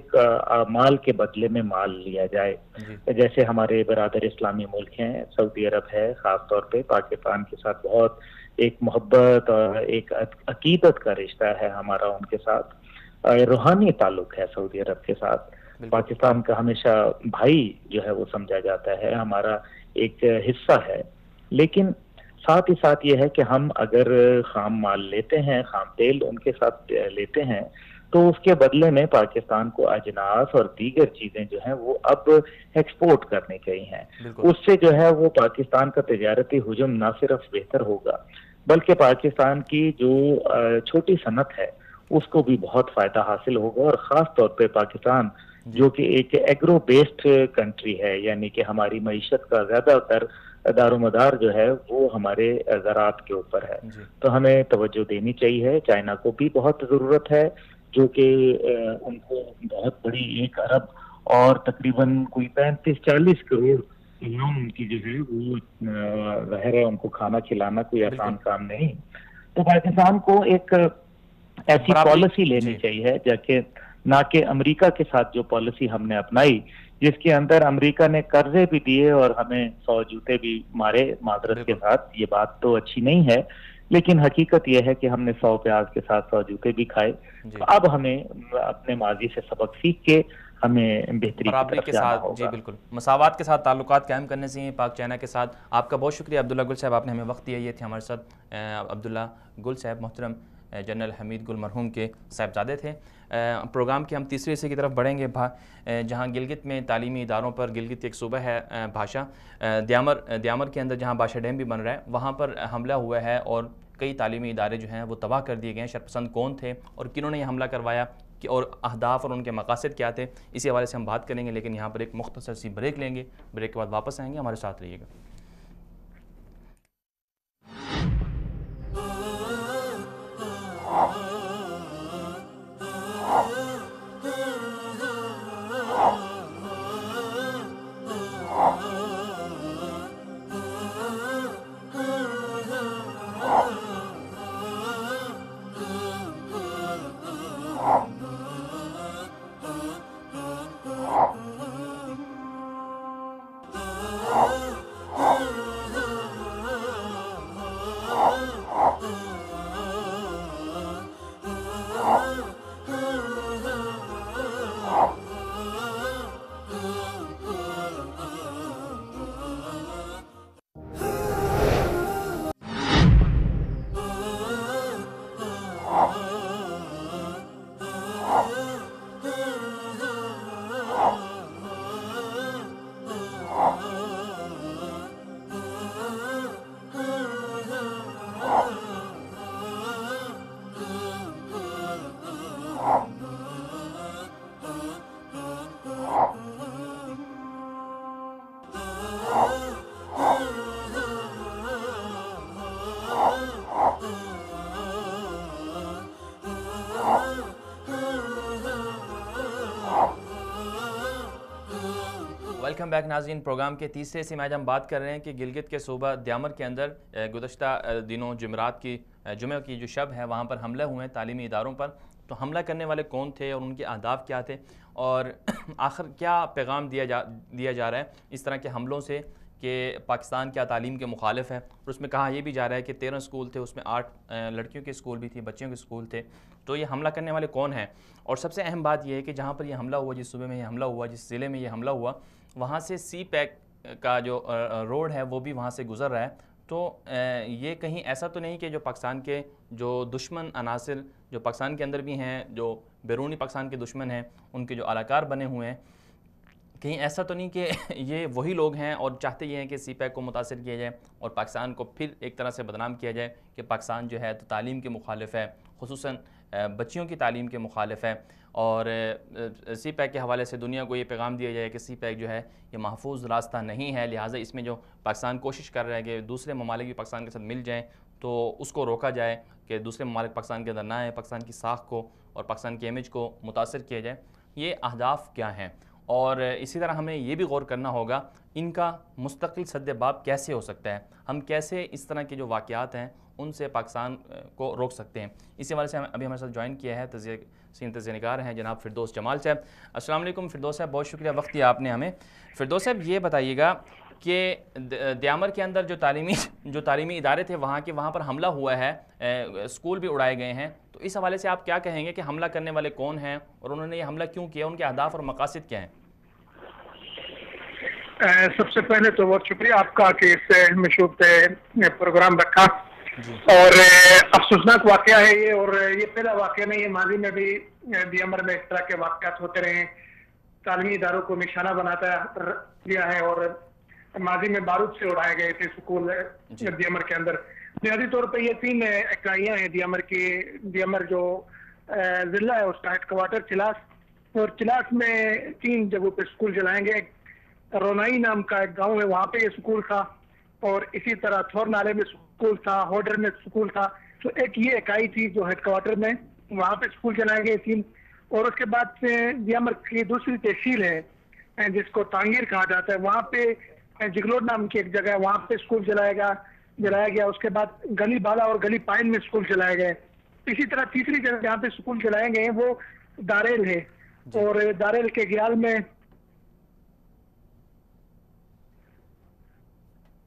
مال کے بدلے میں مال لیا جائے. جیسے ہمارے برادر اسلامی ملک ہیں، سعودی عرب ہے، خاص طور پہ پاکستان کے ساتھ بہت ایک محبت اور ایک عقیدت کا رشتہ ہے ہمارا ان کے ساتھ، روحانی تعلق ہے سعودی عرب کے ساتھ. پاکستان کا ہمیشہ بھائی جو ہے وہ سمجھا جاتا ہے، ہمارا ایک حصہ ہے. لیکن ساتھ ہی ساتھ یہ ہے کہ ہم اگر خام مال لیتے ہیں، خام تیل ان کے ساتھ لیتے ہیں، تو اس کے بدلے میں پاکستان کو اجناس اور دیگر چیزیں جو ہیں وہ اب ایکسپورٹ کرنی چاہیے. اس سے جو ہے وہ پاکستان کا تجارتی حجم نہ صرف بہتر ہوگا بلکہ پاکستان کی جو چھوٹی صنعت ہے اس کو بھی بہت فائدہ حاصل ہوگا. اور خاص طور پہ پاکستان جو کہ ایک ایگرو بیسڈ کنٹری ہے، یعنی کہ ہماری معیشت کا زیادہ تر دار و مدار جو ہے وہ ہمارے زراعت کے اوپر ہے، تو ہمیں توجہ دینی چاہیے. چائنا کو بھی بہت ضرورت ہے، جو کہ ان کو بہت بڑی 1 ارب اور تقریباً کوئی 35-40 کروڑ ان کی جو ہے وہ ظاہر ہے ان کو کھانا کھلانا کوئی آسان کام نہیں. تو پاکستان کو ایک ایسی پالیسی لینی چاہیے جیسے نہ کہ امریکہ کے ساتھ جو پالیسی ہم نے اپنائی، جس کے اندر امریکہ نے قرضے بھی دیے اور ہمیں 100 جوتے بھی مارے معذرت کے ساتھ. یہ بات تو اچھی نہیں ہے، لیکن حقیقت یہ ہے کہ ہم نے 100 پیاز کے ساتھ 100 جوتے بھی کھائے. اب ہمیں اپنے ماضی سے سبق سیکھ کے ہمیں بہتری برابری کے ساتھ، جی بالکل، مساوات کے ساتھ تعلقات قائم کرنے سے ہی پاک چائنا کے ساتھ. آپ کا بہت شکریہ عبداللہ گل صاحب، آپ نے ہمیں وقت دیا. یہ تھے ہمارے ساتھ عبداللہ گل صاحب، محترم جنرل حمید گل مرحوم کے صاحبزادے تھے. پروگرام کے ہم تیسرے حصے کی طرف بڑھیں گے، جہاں گلگت میں تعلیمی اداروں پر، گلگت ایک صوبہ ہے بھاشا، دیامر کے اندر جہاں باشا ڈیم بھی بن رہا ہے، وہاں پر حملہ ہوا ہے اور کئی تعلیمی ادارے جو ہیں وہ تباہ کر دیے گئے ہیں. شرپسند کون تھے اور کنہوں نے یہ حملہ کروایا اور اہداف اور ان کے مقاصد کیا تھے، اسی حوالے سے ہم بات کریں گے. لیکن یہاں پر ایک مختصر سی بریک لیں گے، بریک کے بعد واپس آئیں گے، ہمارے ساتھ رہیے گا. ویلکم بیک ناظرین. پروگرام کے تیسرے حصے میں آج ہم بات کر رہے ہیں کہ گلگت کے صوبہ دیامر کے اندر گزشتہ دنوں جمعہ کی جو شب ہے وہاں پر حملے ہوئے ہیں تعلیمی اداروں پر. تو حملہ کرنے والے کون تھے اور ان کے اہداف کیا تھے اور آخر کیا پیغام دیا جا رہا ہے اس طرح کے حملوں سے کہ پاکستان کیا تعلیم کے مخالف ہے. اور اس میں کہا یہ بھی جا رہا ہے کہ 13 اسکول تھے، اس میں 8 لڑکیوں کے اسکول بھی تھے، بچیوں کے اسکول تھے. تو یہ حملہ کرنے والے کون ہیں؟ اور سب سے اہم بات یہ ہے کہ جہاں پر یہ حملہ ہوا، جس صوبے میں یہ حملہ ہوا، جس ضلع میں یہ حملہ ہوا، وہاں سے سی پیک کا جو روڈ ہے وہ بھی وہاں سے گزر رہا ہے. تو یہ کہیں ایسا تو نہیں کہ جو پاکستان کے جو دشمن عناصر جو پاکستان کے اندر بھی ہیں، جو بیرونی پاکستان کے دشمن ہیں، ان کے جو اہلکار بنے ہوئے ہیں، کہیں ایسا تو نہیں کہ یہ وہی لوگ ہیں اور چاہتے یہ ہیں کہ سی پیک کو متاثر کیا جائے اور پاکستان کو پھر ایک طرح سے بدنام کیا جائے کہ پاکستان جو ہے تو تعلیم کے مخالف ہے، خصوصاً بچیوں کی تعلیم کے مخالف ہے. اور سی پیک کے حوالے سے دنیا کو یہ پیغام دیا جائے کہ سی پیک جو ہے یہ محفوظ راستہ نہیں ہے، لہٰذا اس میں جو پاکستان کوشش کر رہا ہے کہ دوسرے ممالک بھی پاکستان کے ساتھ مل جائیں تو اس کو روکا جائے کہ دوسرے ممالک پاکستان کے اندر نہ آئیں، پاکستان کی ساکھ کو اور پاکستان کی امیج کو متاثر کیا جائے. یہ اہداف کیا ہیں؟ اور اسی طرح ہمیں یہ بھی غور کرنا ہوگا ان کا مستقل سد باب کیسے ہو سکتا ہے، ہم کیسے اس طرح کے جو واقعات ہیں ان سے پاکستان کو روک سکتے ہیں. اسی حوالے سے ابھی ہمارے ساتھ جوائن کیا ہے تجزیہ نگار ہیں جناب فردوس جمال صاحب. السلام علیکم فردوس صاحب، بہت شکریہ وقت دیا آپ نے ہمیں. فردوس صاحب یہ بتائیے گا کہ دیامر کے اندر جو تعلیمی ادارے تھے وہاں پر حملہ ہوا ہے، اسکول بھی اڑائے گئے ہیں، تو اس حوالے سے آپ کیا کہیں گے کہ حملہ کرنے والے کون ہیں اور انہوں نے یہ حملہ کیوں کیا، ان کے اہداف اور مقاصد کیا ہیں؟ سب سے پہلے تو بہت شکریہ آپ کا کہ اس مشہور پروگرام رکھا. اور افسوسناک واقعہ ہے یہ، اور یہ پہلا واقعہ نہیں ہے، ماضی میں بھی دیامر میں اس طرح کے واقعات ہوتے رہے ہیں. تعلیمی اداروں کو نشانہ بناتا دیا ہے اور ماضی میں بارود سے اڑائے گئے تھے سکول دیامر کے اندر. بنیادی طور پہ یہ 3 اکائیاں ہیں دیامر کی. دیامر جو ضلع ہے اس کا ہیڈ کوارٹر چلاس، اور چلاس میں 3 جگہوں پہ سکول چلائیں گے. رونائی نام کا ایک گاؤں ہے، وہاں پہ یہ سکول تھا، اور اسی طرح تھور نالے میں سکول تھا، ہوڈر میں سکول تھا. تو ایک یہ اکائی تھی جو ہیڈ کوارٹر میں، وہاں پہ سکول چلائے گئے 3. اور اس کے بعد سے دیامر کی دوسری تحصیل ہے جس کو تانگیر کہا جاتا ہے، وہاں پہ جگلوڈ نام کی ایک جگہ ہے، وہاں پہ سکول جلایا گیا. اس کے بعد گلی بالا اور گلی پائن میں سکول چلائے گئے. اسی طرح تیسری جگہ جہاں پہ سکول چلائے گئے ہیں وہ داریل ہے، اور داریل کے گیال میں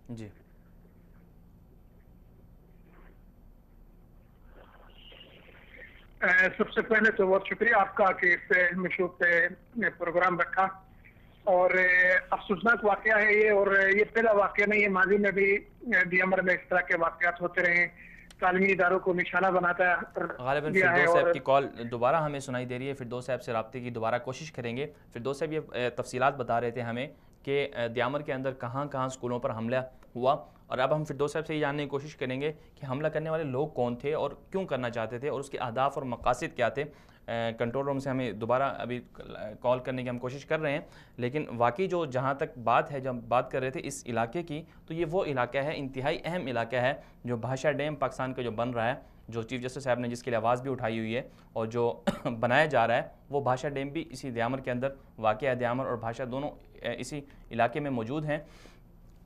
جی سب سے پہلے تو بہت شکریہ آپ کا کہ اس مشہور پروگرام رکھا. اور افسوسناک واقعہ ہے یہ، اور یہ پہلا واقعہ نہیں ہے، ماضی میں بھی دیامر میں اس طرح کے واقعات ہوتے رہے ہیں. تعلیمی اداروں کو نشانہ بناتا ہے. غالباً فردوس صاحب کی کال دوبارہ ہمیں سنائی دے رہی ہے، فردوس صاحب سے رابطے کی دوبارہ کوشش کریں گے. فردوس صاحب یہ تفصیلات بتا رہے تھے ہمیں کہ دیامر کے اندر کہاں کہاں اسکولوں پر حملہ ہوا، اور اب ہم فردوس صاحب سے یہ جاننے کی کوشش کریں گے کہ حملہ کرنے والے لوگ کون تھے اور کیوں کرنا چاہتے تھے اور اس کے اہداف اور مقاصد کیا تھے. کنٹرول روم سے ہمیں دوبارہ ابھی کال کرنے کی ہم کوشش کر رہے ہیں، لیکن واقعی جو جہاں تک بات ہے، جب بات کر رہے تھے اس علاقے کی، تو یہ وہ علاقہ ہے، انتہائی اہم علاقہ ہے جو بھاشا ڈیم پاکستان کا جو بن رہا ہے، جو چیف جسٹس صاحب نے جس کے لیے آواز بھی اٹھائی ہوئی ہے اور جو بنایا جا رہا ہے، وہ بھاشا ڈیم بھی اسی دیامر کے اندر واقع ہے. دیامر اور بھاشا دونوں اسی علاقے میں موجود ہیں،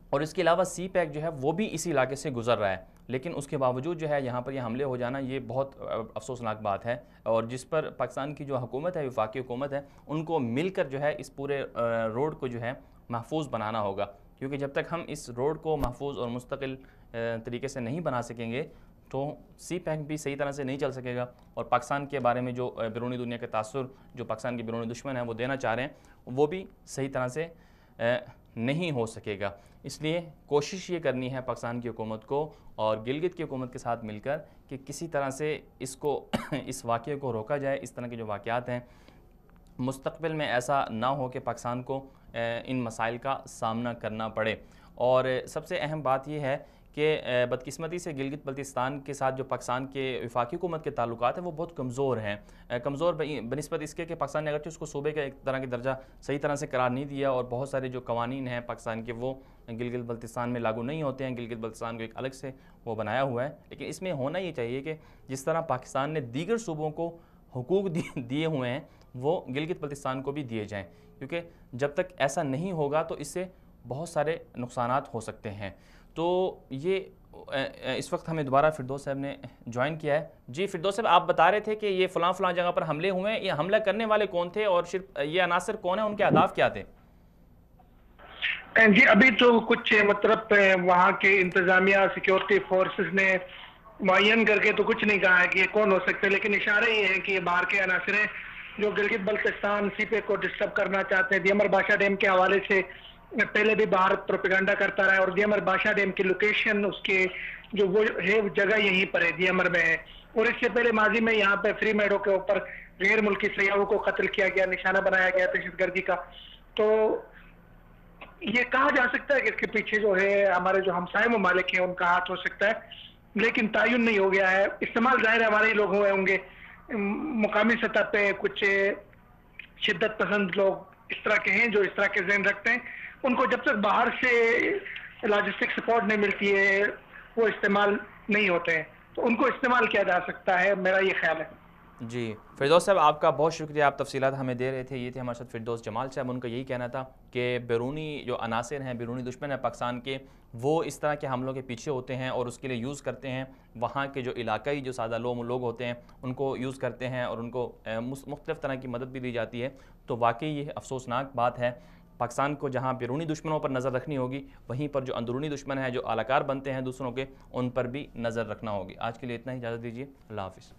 اور اس کے علاوہ سی پیک جو ہے وہ بھی اسی علاقے سے گزر رہا ہے. لیکن اس کے باوجود جو ہے یہاں پر یہ حملے ہو جانا یہ بہت افسوسناک بات ہے، اور جس پر پاکستان کی جو حکومت ہے، وفاقی حکومت ہے، ان کو مل کر جو ہے اس پورے روڈ کو جو ہے محفوظ بنانا ہوگا. کیونکہ جب تک ہم اس روڈ کو محفوظ اور مستقل طریقے سے نہیں بنا سکیں گے تو سی پیک بھی صحیح طرح سے نہیں چل سکے گا، اور پاکستان کے بارے میں جو بیرونی دنیا کا تاثر جو پاکستان کے بیرونی دشمن ہیں وہ دینا چاہ رہے ہیں، وہ بھی صحیح طرح سے نہیں ہو سکے گا. اس لیے کوشش یہ کرنی ہے پاکستان کی حکومت کو اور گلگت کی حکومت کے ساتھ مل کر کہ کسی طرح سے اس واقعے کو روکا جائے. اس طرح کے جو واقعات ہیں مستقبل میں ایسا نہ ہو کہ پاکستان کو ان مسائل کا سامنا کرنا پڑے. اور سب سے اہم بات یہ ہے کہ بدقسمتی سے گلگت بلتستان کے ساتھ جو پاکستان کے وفاقی حکومت کے تعلقات ہیں وہ بہت کمزور ہیں، کمزور بنسبت اس کے کہ پاکستان نے اگرچہ اس کو صوبے کا ایک طرح کی درجہ صحیح طرح سے قرار نہیں دیا، اور بہت سارے جو قوانین ہیں پاکستان کے وہ گلگت بلتستان میں لاگو نہیں ہوتے ہیں. گلگت بلتستان کو ایک الگ سے وہ بنایا ہوا ہے، لیکن اس میں ہونا یہ چاہیے کہ جس طرح پاکستان نے دیگر صوبوں کو حقوق دیے ہوئے ہیں وہ گلگت بلتستان کو بھی دیے جائیں، کیونکہ جب تک ایسا نہیں ہوگا تو اس سے بہت سارے نقصانات ہو سکتے ہیں. تو یہ اس وقت ہمیں دوبارہ فردوس صاحب نے جوائن کیا ہے. جی فردوس صاحب، آپ بتا رہے تھے کہ یہ فلاں جگہ پر حملے ہوئے ہیں، یہ حملہ کرنے والے کون تھے اور یہ عناصر کون ہیں، ان کے اہداف کیا تھے؟ جی ابھی تو کچھ مطلب وہاں کے انتظامیہ سیکیورٹی فورسز نے معین کر کے تو کچھ نہیں کہا ہے کہ یہ کون ہو سکتے، لیکن اشارے یہ ہیں کہ یہ باہر کے عناصر ہیں جو گلگت بلتستان سی پے کو ڈسٹرب کرنا چاہتے ہیں. دیامر بھاشا ڈیم کے حوالے سے پہلے بھی باہر پروپیگنڈا کرتا رہا ہے، اور دیامر بھاشا ڈیم کی لوکیشن اس کے جو وہ ہے جگہ یہیں پر ہے، دیامر میں ہے. اور اس سے پہلے ماضی میں یہاں پہ فری میڈو کے اوپر غیر ملکی سیاحوں کو قتل کیا گیا، نشانہ بنایا گیا دہشت گردی کا. تو یہ کہا جا سکتا ہے کہ اس کے پیچھے جو ہے ہمارے جو ہمسائے ممالک ہیں ان کا ہاتھ ہو سکتا ہے، لیکن تعین نہیں ہو گیا ہے. استعمال ظاہر ہمارے ہی لوگ ہوئے ہوں گے، مقامی سطح پہ کچھ شدت پسند لوگ اس طرح کے ہیں جو اس طرح کے ذہن رکھتے ہیں. ان کو جب تک باہر سے لاجسٹک سپورٹ نہیں ملتی ہے وہ استعمال نہیں ہوتے ہیں، تو ان کو استعمال کیا جا سکتا ہے، میرا یہ خیال ہے۔ جی فردوس صاحب، آپ کا بہت شکریہ، آپ تفصیلات ہمیں دے رہے تھے۔ یہ تھے ہمارے ساتھ فردوس جمال صاحب، ان کا یہی کہنا تھا کہ بیرونی جو عناصر ہیں، بیرونی دشمن ہیں پاکستان کے، وہ اس طرح کے حملوں کے پیچھے ہوتے ہیں اور اس کے لیے یوز کرتے ہیں وہاں کے جو علاقائی جو سادہ لوگ ہوتے ہیں ان کو یوز کرتے ہیں اور ان کو مختلف طرح کی مدد بھی دی جاتی ہے۔ تو واقعی یہ افسوسناک بات ہے۔ پاکستان کو جہاں بیرونی دشمنوں پر نظر رکھنی ہوگی، وہیں پر جو اندرونی دشمن ہیں، جو اعلی کار بنتے ہیں دوسروں کے، ان پر بھی نظر رکھنا ہوگی۔ آج کے لیے اتنا ہی، اجازت دیجیے، اللہ حافظ۔